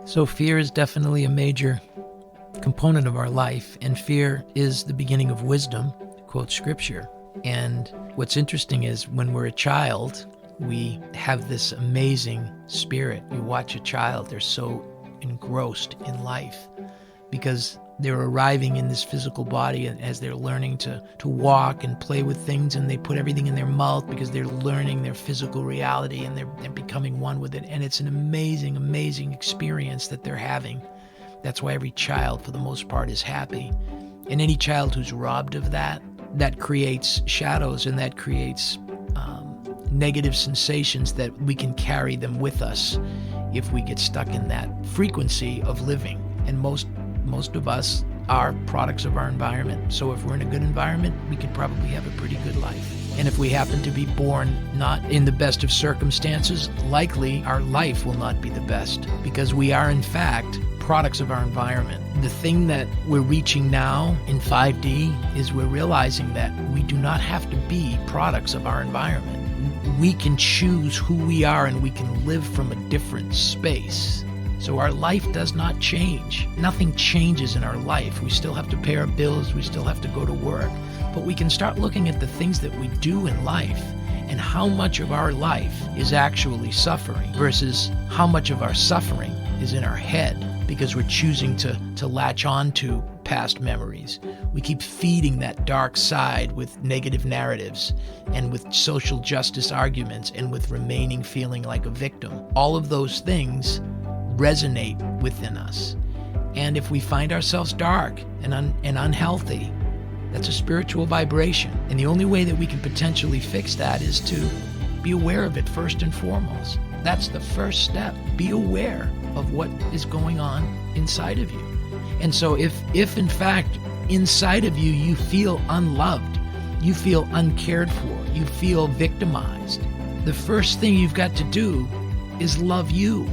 So fear is definitely a major component of our life, and fear is the beginning of wisdom, to quote scripture. And what's interesting is when we're a child, we have this amazing spirit. You watch a child, they're so engrossed in life because they're arriving in this physical body, and as they're learning to walk and play with things, and they put everything in their mouth because they're learning their physical reality, and they're becoming one with it. And it's an amazing, amazing experience that they're having. That's why every child, for the most part, is happy. And any child who's robbed of that, that creates shadows, and that creates negative sensations that we can carry them with us if we get stuck in that frequency of living. And most of us are products of our environment. So if we're in a good environment, we can probably have a pretty good life. And if we happen to be born not in the best of circumstances, likely our life will not be the best, because we are in fact products of our environment. The thing that we're reaching now in 5D is we're realizing that we do not have to be products of our environment. We can choose who we are, and we can live from a different space. So our life does not change. Nothing changes in our life. We still have to pay our bills. We still have to go to work. But we can start looking at the things that we do in life and how much of our life is actually suffering versus how much of our suffering is in our head because we're choosing to latch on to past memories. We keep feeding that dark side with negative narratives and with social justice arguments and with remaining feeling like a victim. All of those things resonate within us. And if we find ourselves dark and unhealthy, that's a spiritual vibration. And the only way that we can potentially fix that is to be aware of it first and foremost. That's the first step. Be aware of what is going on inside of you. And so if in fact inside of you, you feel unloved, you feel uncared for, you feel victimized, the first thing you've got to do is love you.